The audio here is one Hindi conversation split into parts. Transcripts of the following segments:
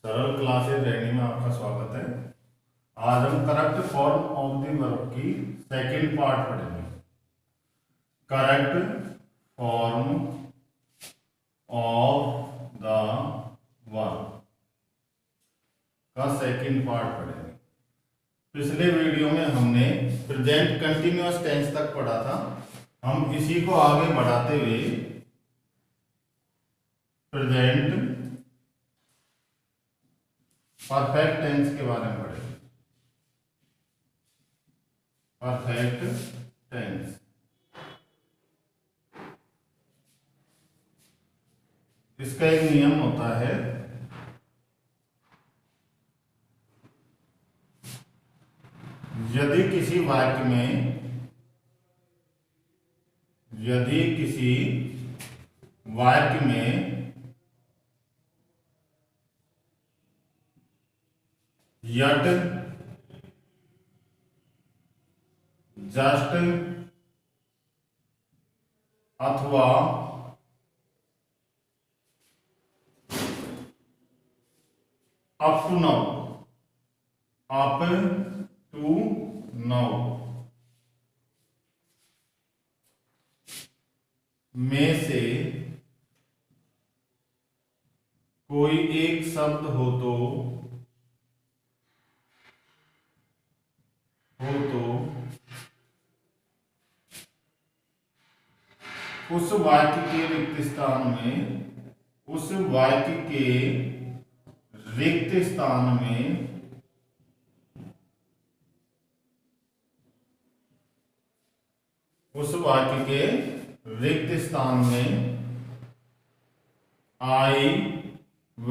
सरल क्लासेज रेडी में आपका स्वागत है। आज हम correct form of the verb की सेकंड पार्ट पढ़ेंगे। Correct form of the verb का सेकंड पार्ट पढ़ेंगे। पिछले वीडियो में हमने प्रेजेंट कंटिन्यूअस टेंस तक पढ़ा था। हम इसी को आगे बढ़ाते हुए प्रेजेंट परफेक्ट टेंस के बारे में पढ़ेंगे। परफेक्ट टेंस इसका एक नियम होता है, यदि किसी वाक्य में यट, जस्ट अथवा अप टू नाउ में से कोई एक शब्द हो तो उस वाक्य के रिक्त स्थान में उस वाक्य के रिक्त स्थान में आई व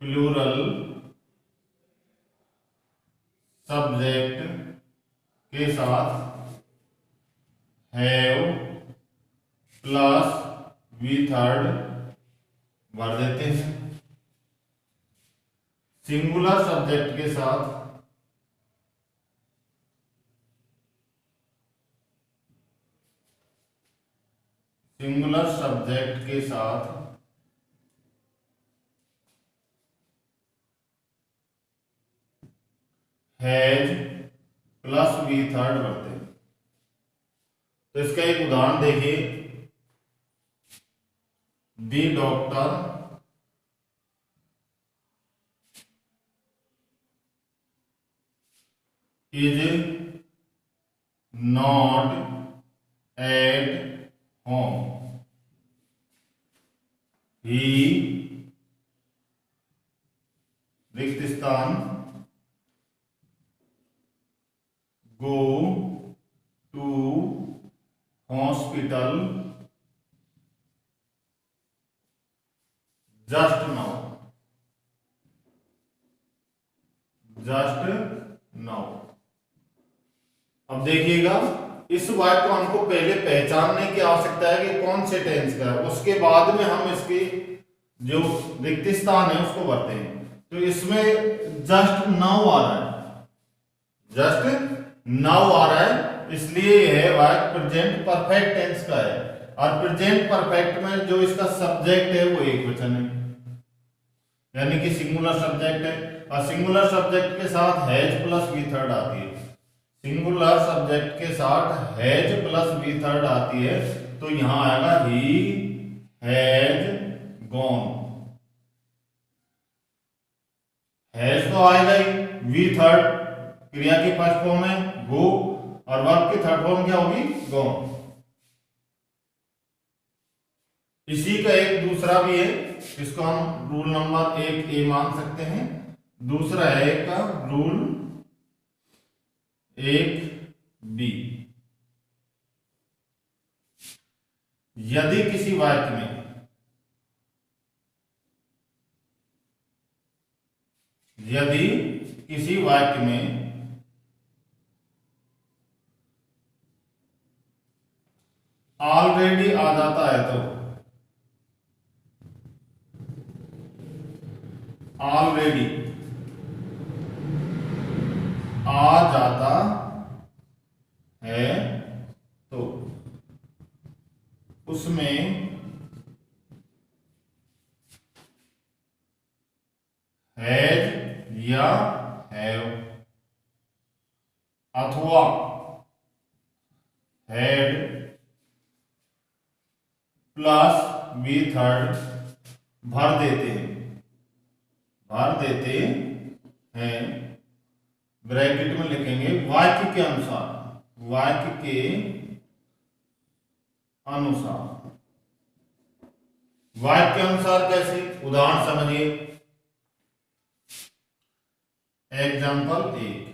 प्लूरल सब्जेक्ट के साथ हैव प्लस वी थर्ड भर देते हैं। सिंगुलर सब्जेक्ट के साथ हैज प्लस वी थर्ड भरते हैं। तो इसका एक उदाहरण देखिए, the doctor is not at home, he रिक्त स्थान go to hospital just now. अब देखिएगा, इस वाक्य को हमको पहले पहचानने की आवश्यकता है कि कौन से टेंस का है, उसके बाद में हम इसके जो रिक्त स्थान है उसको भरते हैं। तो इसमें जस्ट नाउ आ रहा है, इसलिए यह वाक्य प्रेजेंट परफेक्ट टेंस का है। और प्रेजेंट परफेक्ट में जो इसका सब्जेक्ट है वो एक वचन है, यानी कि सिंगुलर सब्जेक्ट है। और सिंगुलर सब्जेक्ट के साथ हैज प्लस वी थर्ड आती है। सिंगुलर सब्जेक्ट के साथ हैज प्लस वी थर्ड आती है, तो यहां आएगा ही हैज गॉन। हैज तो आएगा ही, वी थर्ड क्रिया की फर्स्ट फॉर्म है गो, और वर्ब की थर्ड फॉर्म क्या होगी, गॉन। इसी का एक दूसरा भी है, इसको हम रूल नंबर 1 मान सकते हैं। दूसरा है का रूल 1 यदि किसी वाक्य में ऑलरेडी आ जाता है तो ऑलरेडी आ जाता है तो उसमें हैज या हैव, अथवा हैड प्लस वी थर्ड भर देते हैं, ब्रैकेट में लिखेंगे वाक्य के अनुसार, वाक्य के अनुसार। वाक्य अनुसार कैसे, उदाहरण समझिए। एग्जाम्पल 1,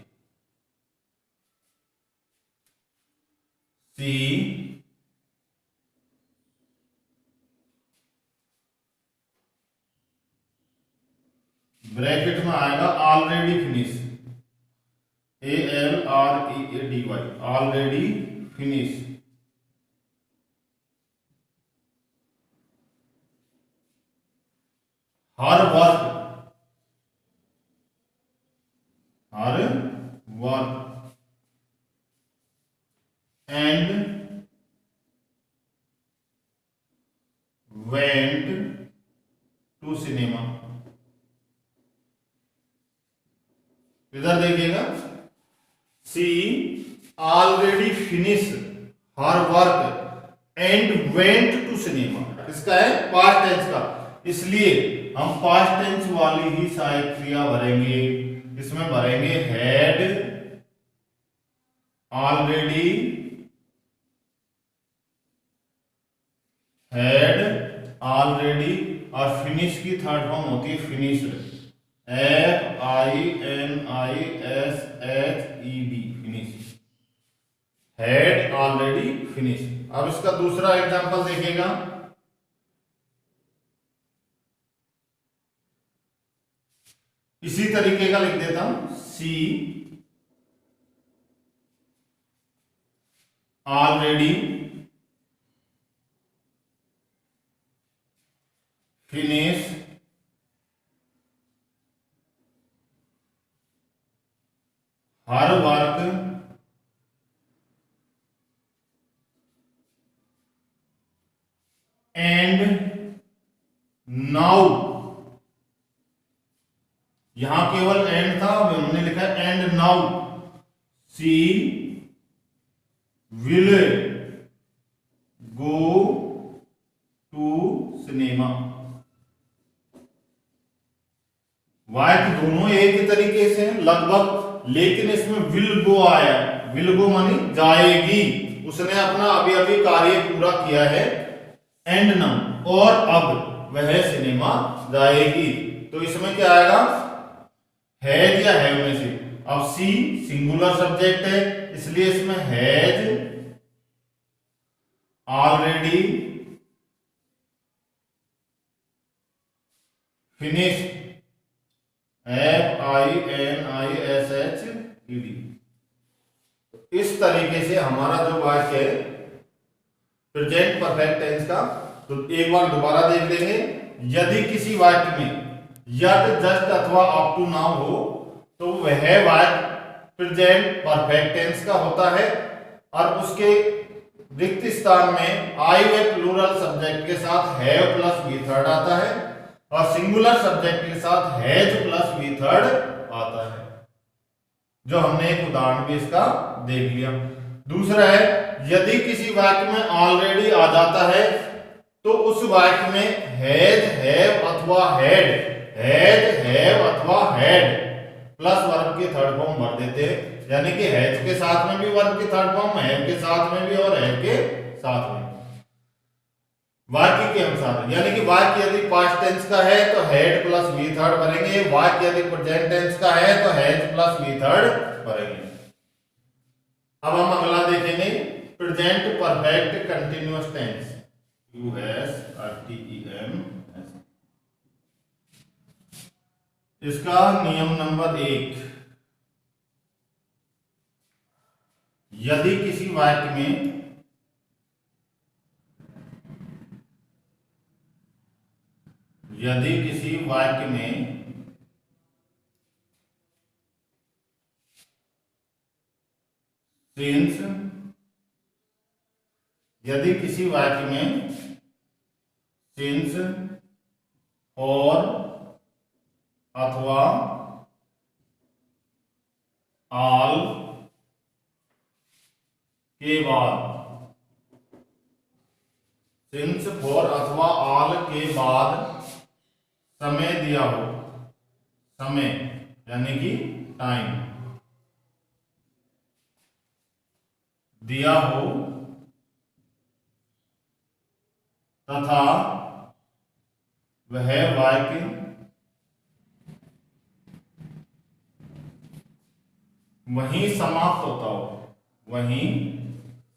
सी ब्रैकेट में आएगा already finish, ALREADY, already finish. Her work and went to cinema. इधर देखिएगा, she already finish her work and went to cinema, इसका है पास्ट टेंस का, इसलिए हम पास्ट टेंस वाली ही सहायक क्रिया भरेंगे। इसमें भरेंगे हैड ऑलरेडी, और फिनिश की थर्ड फॉर्म होती है finished, FINISHED, finish, had already finish. अब इसका दूसरा एग्जांपल देखिएगा, इसी तरीके का लिख देता हूं, she already finish her work and now, यहां केवल एंड था, हमने लिखा and now she will go to cinema. वाक्य दोनों एक ही तरीके से लगभग, लेकिन इसमें विल गो आया, विल गो मानी जाएगी, उसने अपना अभी अभी कार्य पूरा किया है, एंड नाउ, और अब वह सिनेमा जाएगी। तो इसमें क्या आएगा, हैज या हैव में से। अब सी सिंगुलर सब्जेक्ट है, इसलिए इसमें हैज ऑलरेडी फिनिश, FINISHED। इस तरीके से हमारा जो वाक्य है प्रेजेंट परफेक्ट टेंस का, तो एक बार दोबारा देख लेंगे। यदि किसी वाक्य में यट, जस्ट अथवा अप टू नाउ हो तो वह वाक्य प्रेजेंट परफेक्ट टेंस का होता है, और उसके रिक्त स्थान में आई वे प्लूरल सब्जेक्ट के साथ हैव प्लस वी थर्ड आता है, और सिंगुलर सब्जेक्ट के साथ हैज प्लस वी थर्ड आता है, जो हमने एक उदाहरण भी इसका देख लिया। दूसरा है, यदि किसी वाक्य में ऑलरेडी आ जाता है तो उस वाक्य में हैज, हैव अथवा हैड, हैज, हैव अथवा हैड प्लस वर्ब की थर्ड फॉर्म भर देते हैं, यानी कि हैज के साथ में भी वर्ब की थर्ड फॉर्म, हैव के साथ में भी और हैड के साथ में, वाक्य के अनुसार। यानी कि वाक्य यदि पास्ट टेंस का है तो हैड प्लस वी थर्ड भरेंगे, वाक्य यदि प्रेजेंट टेंस का है तो हैज प्लस वी थर्ड भरेंगे। अब हम अगला देखेंगे, present perfect continuous tense, USRTEM। इसका नियम नंबर 1, यदि किसी वाक्य में सिंस, यदि किसी वाक्य में सिंस और अथवा आल के बाद, सिंस फॉर अथवा आल के बाद समय दिया हो, समय यानी कि टाइम दिया हो, तथा वह वाक्य वहीं समाप्त होता हो, वहीं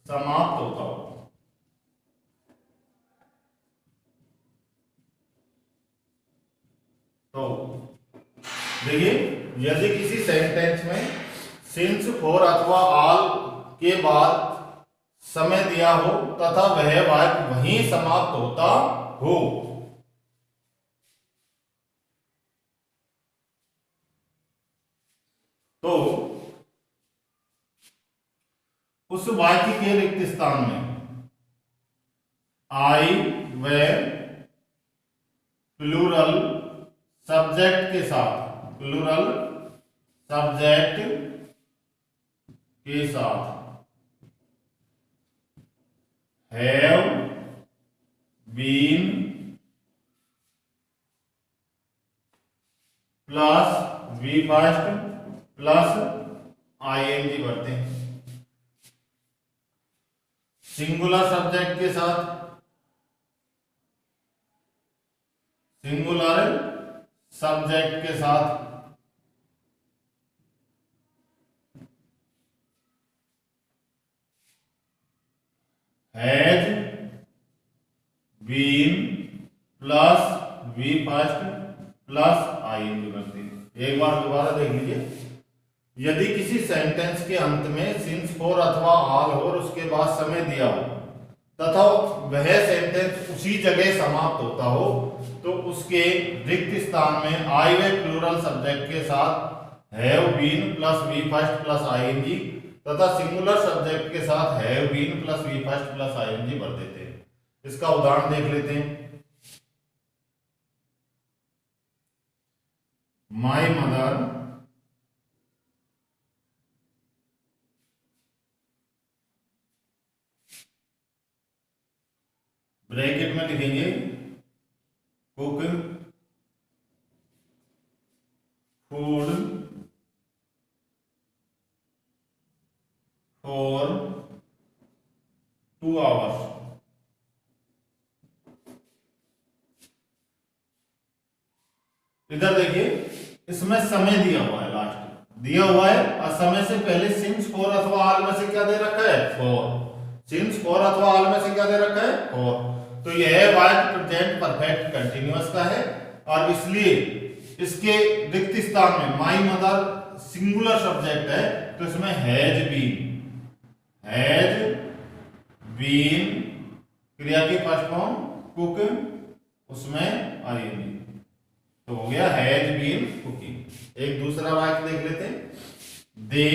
समाप्त होता हो। तो देखिए, यदि किसी सेंटेंस में सिंस फॉर अथवा ऑल के बाद समय दिया हो तथा वह वाक्य वहीं समाप्त होता हो, तो उस वाक्य के रिक्त स्थान में आई व प्लूरल सब्जेक्ट के साथ, प्लूरल सब्जेक्ट के साथ have been plus V first plus ING भरते हैं। सिंगुलर सब्जेक्ट के साथ, सिंगुलर सब्जेक्ट के साथ has been plus V first plus ING करते हैं। एक बार दोबारा देख लीजिए, यदि किसी सेंटेंस के अंत में सिंस फॉर अथवा ऑल हो और उसके बाद समय दिया हो तथा वह सेंटेंस उसी जगह समाप्त होता हो, तो उसके रिक्त स्थान में आई व प्लूरल सब्जेक्ट के साथ have been plus V first plus ING तथा सिंगुलर सब्जेक्ट के साथ have been plus V first plus ING भर देते हैं। इसका उदाहरण देख लेते हैं। माय मदर ब्रैकेट में लिखेंगे कुक फूड फॉर 2 आवर्स। इधर देखिए, इसमें समय दिया हुआ है, लास्ट दिया हुआ है और समय से पहले सिंस फॉर अथवा ऑल में से क्या दे रखा है, फॉर। सिंस फॉर अथवा ऑल में से क्या दे रखा है, फॉर। तो यह वाक्य प्रेजेंट परफेक्ट कंटीन्यूअस का है और इसलिए इसके रिक्त स्थान में माय मदर सिंगुलर सब्जेक्ट है, तो इसमें हैज बीन क्रिया की फर्स्ट फॉर्म कुक, उसमें आईएनजी, तो हो गया हैज बीन कुकिंग। एक दूसरा वाक्य देख लेते हैं। They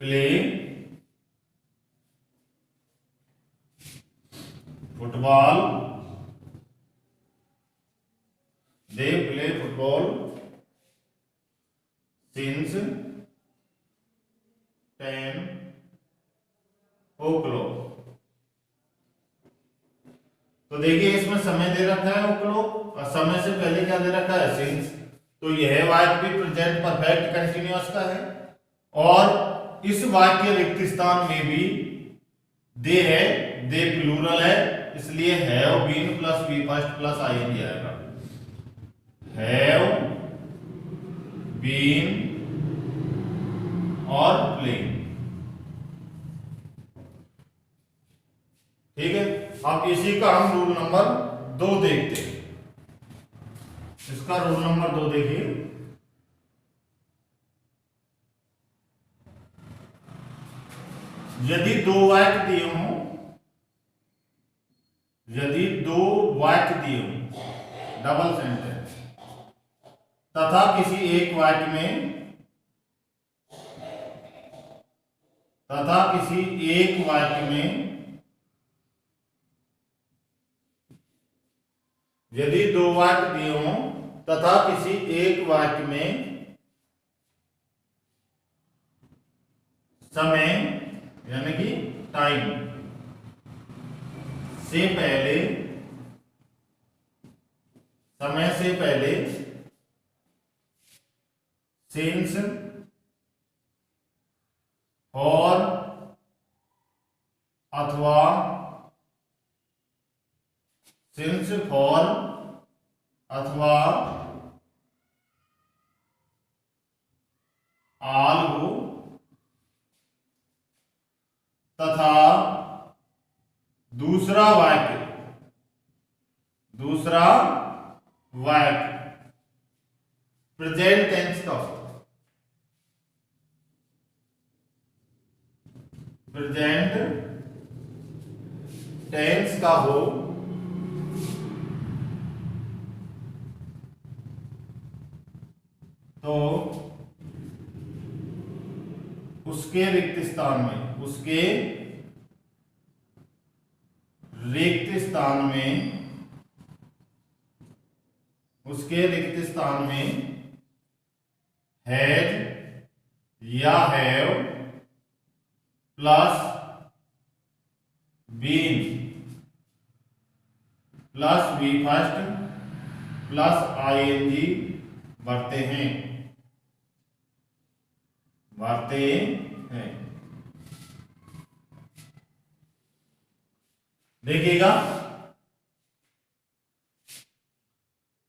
play football, they play football since 10 o'clock। तो देखिए, इसमें समय दे रखा है o'clock और समय से पहले क्या दे रखा है, सिंस। तो यह वाक्य भी प्रेजेंट परफेक्ट कंटीन्यूअस का है और इस वाक्य के रिक्त स्थान में भी दे है, दे प्लूरल है, इसलिए have been plus V first plus ING आएगा। हैव बीन और प्लेइंग। ठीक है, अब इसी का हम रूल नंबर 2 देखते हैं। इसका रूल नंबर 2 देखिए। यदि 2 वाक्य दिए हों, यदि 2 वाक्य दिए हों, डबल सेंटेंस, तथा किसी एक वाक्य में, तथा किसी एक वाक्य में यदि दो वाक्य दिए हों तथा किसी एक वाक्य में समय यानी कि टाइम से पहले, समय से पहले सिंस, फॉर अथवा सिंस, फॉर अथवा आल हो तथा दूसरा वाक्य प्रेजेंट टेंस का हो, प्रेजेंट टेंस का हो तो उसके रिक्त स्थान में, उसके रिक्त स्थान में, उसके रिक्त स्थान में हैज या have plus been plus B first plus ING बढ़ते हैं, बढ़ते हैं। देखिएगा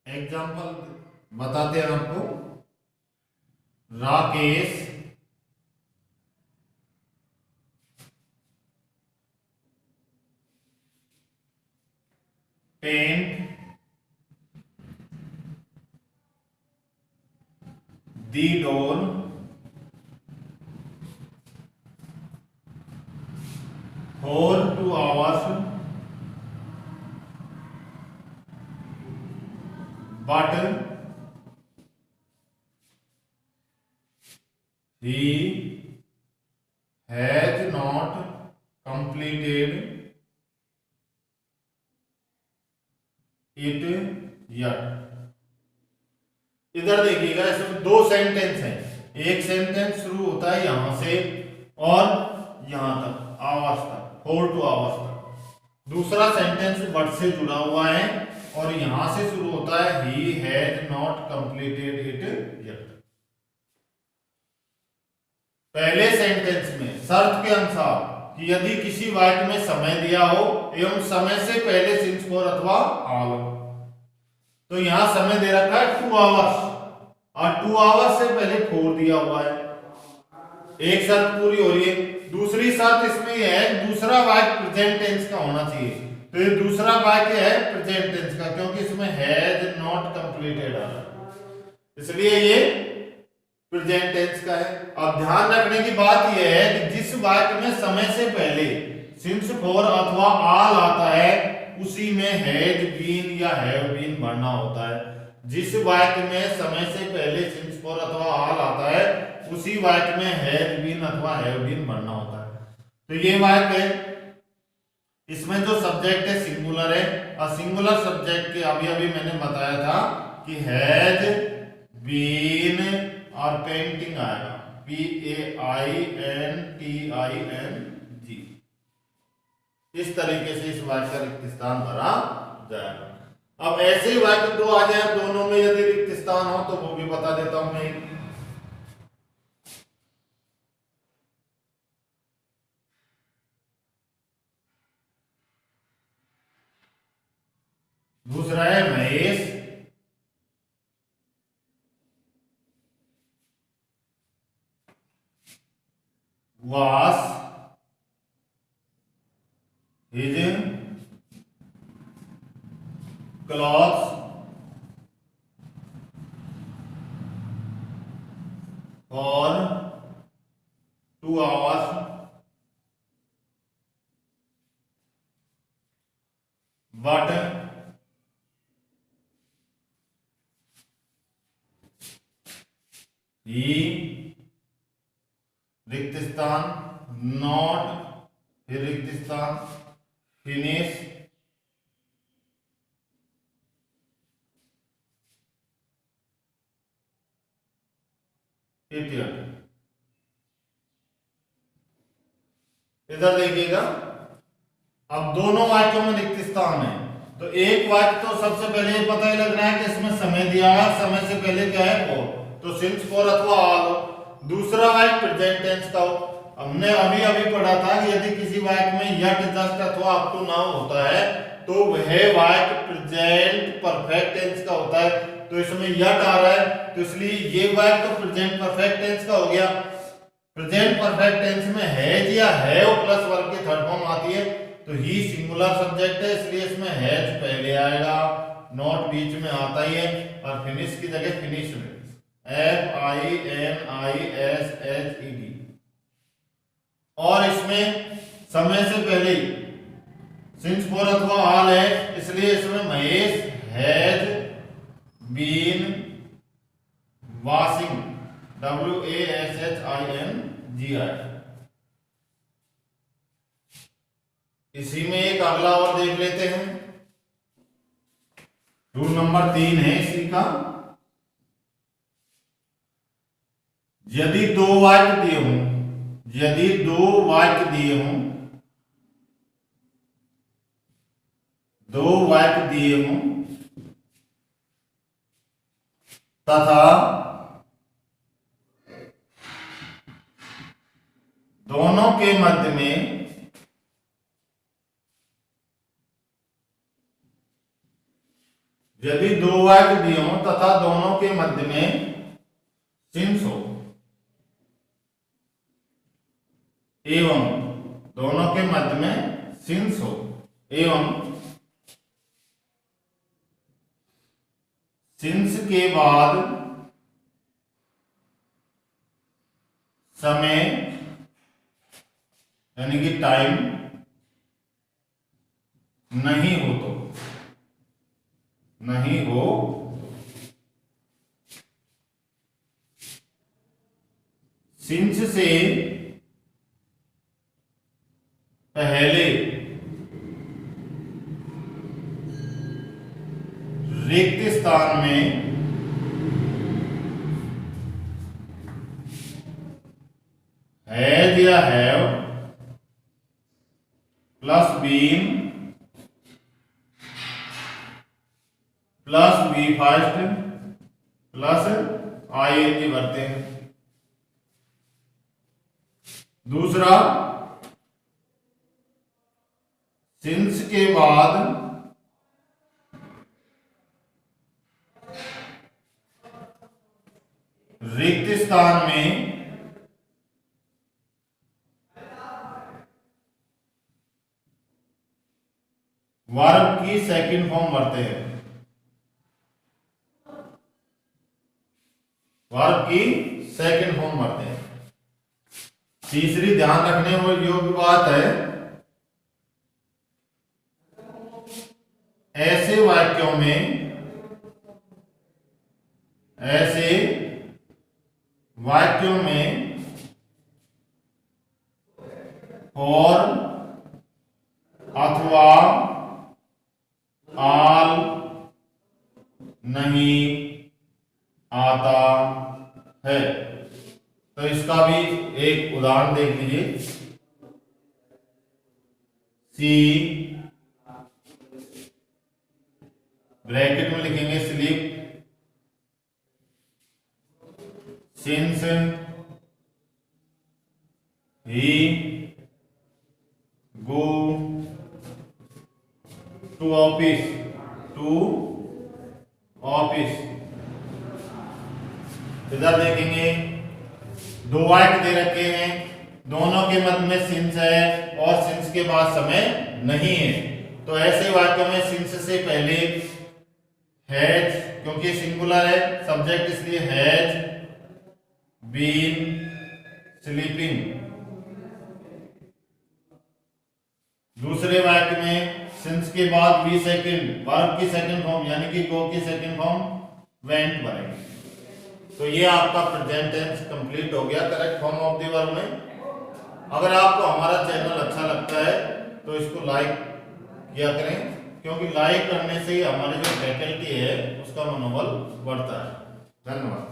एग्जाम्पल बताते हैं आपको। Rakesh paint the door for 2 hours but he has not completed it yet। इधर देखिएगा, इसमें दो सेंटेंस हैं। एक सेंटेंस शुरू होता है यहां से और यहां तक, आवर्स तक, 4 to hours तक। दूसरा सेंटेंस बट से जुड़ा हुआ है और यहां से शुरू होता है he has not completed it yet. पहले सेंटेंस में शर्त के अनुसार कि यदि किसी वाक्य में समय दिया हो एवं समय से पहले सिंस फॉर अथवा आल हो, तो यहां समय दे रखा है 2 आवर्स और 2 आवर्स से पहले 4 दिया हुआ है। एक शर्त पूरी हो रही है। दूसरी शर्त इसमें यह है दूसरा वाक्य प्रेजेंट टेंस का होना चाहिए। तो ये दूसरा वाक्य है प्रेजेंट टेंस का, क्योंकि इसमें हैज नॉट कंप्लीटेड आ रहा है, इसलिए ये प्रेजेंट टेंस का है। अब ध्यान रखने की बात यह है कि जिस वाक्य में समय से पहले सिंस फॉर अथवा आल आता है उसी में हैज बीन या हैव बीन भरना होता है। जिस वाक्य में समय से पहले सिंस फॉर अथवा आल आता है उसी वाक्य में हैज बीन अथवा हैव बीन भरना होता है। तो ये वाक्य है, इसमें जो सब्जेक्ट है सिंगुलर है और सिंगुलर सब्जेक्ट के अभी अभी मैंने बताया था कि हैज बीन और पेंटिंग आएगा, PAINTING। इस तरीके से इस वाक्य का रिक्त स्थान भरा जाएगा। अब ऐसे ही वाक्य दो आ जाए, दोनों में यदि रिक्त स्थान हो तो वो भी बता देता हूं मैं। दूसरा है Mahesh was his clothes for 2 hours but he रिक्त स्थान नॉट, फिर रिक्त स्थान फिनिश इटियट। इधर देखिएगा, अब दोनों वाक्यों में रिक्त स्थान है, तो एक वाक्य तो सबसे पहले ये पता ही लगना है कि इसमें समय दिया है, समय से पहले क्या है फॉर, तो सिंस फॉर अथवा ऑल हो। दूसरा वाक्य प्रेजेंट टेंस का हो। हमने अभी अभी पढ़ा था कि यदि किसी वाक्य में यट, जस्ट अथवा अप टू नाउ होता है तो वह वाक्य प्रेजेंट परफेक्ट टेंस का होता है। तो इसमें यट आ रहा है तो इसलिए ये वाक्य तो प्रेजेंट परफेक्ट टेंस का हो गया। प्रेजेंट परफेक्ट टेंस में हैज या हैव प्लस वर्ब की थर्ड फॉर्म आती है, तो ही सिंगुलर सब्जेक्ट है इसलिए इसमें हैज पहले आएगा, नॉट बीच में आता ही है, और फिनिश की जगह फिनिश में FINISHED। और इसमें समय से पहले सिंस फॉर अथवा ऑल है इसलिए इसमें Mahesh has been washing, WASHINGI। इसी में एक अगला और देख लेते हैं, रूल नंबर 3 है इसी का। यदि दो वाक्य दिए हों, यदि दो वाक्य दिए हों, दो वाक्य दिए हों तथा दोनों के मध्य में यदि दो वाक्य दिए हों तथा दोनों के मध्य में सिंस हो, एवं दोनों के मध्य में सिंस हो, एवं सिंस के बाद समय यानी कि टाइम नहीं हो, तो नहीं हो सिंस से पहले रिक्त स्थान में हैज या have plus been plus B first plus ING भरते हैं। दूसरा, सिंस के बाद रिक्त स्थान में वर्ब की सेकंड फॉर्म भरते हैं, वर्ब की सेकंड फॉर्म भरते हैं। तीसरी ध्यान रखने योग्य बात है, ऐसे वाक्यों में और अथवा आल नहीं आता है। तो इसका भी एक उदाहरण देख लीजिए। सी ब्रैकेट में लिखेंगे sleep, since he go to office, इधर देखेंगे दो वाक्य दे रखे हैं, दोनों के मध्य में सिंस है और सिंस के बाद समय नहीं है। तो ऐसे वाक्यों में सिंस से पहले हैज, क्योंकि सिंगुलर है, सब्जेक्ट इसलिए हैज बीन स्लीपिंग। दूसरे वाक्य में सिंस के बाद बी सेकंड, वर्ब की सेकंड फॉर्म यानी कि गो की सेकंड फॉर्म वेंट बनेगी। तो ये आपका प्रेजेंट टेंस कंप्लीट हो गया correct form of the verb में। अगर आपको हमारा चैनल अच्छा लगता है तो इसको लाइक किया करें, क्योंकि लाइक करने से ही हमारी जो फैकल्टी है उसका मनोबल बढ़ता है। धन्यवाद।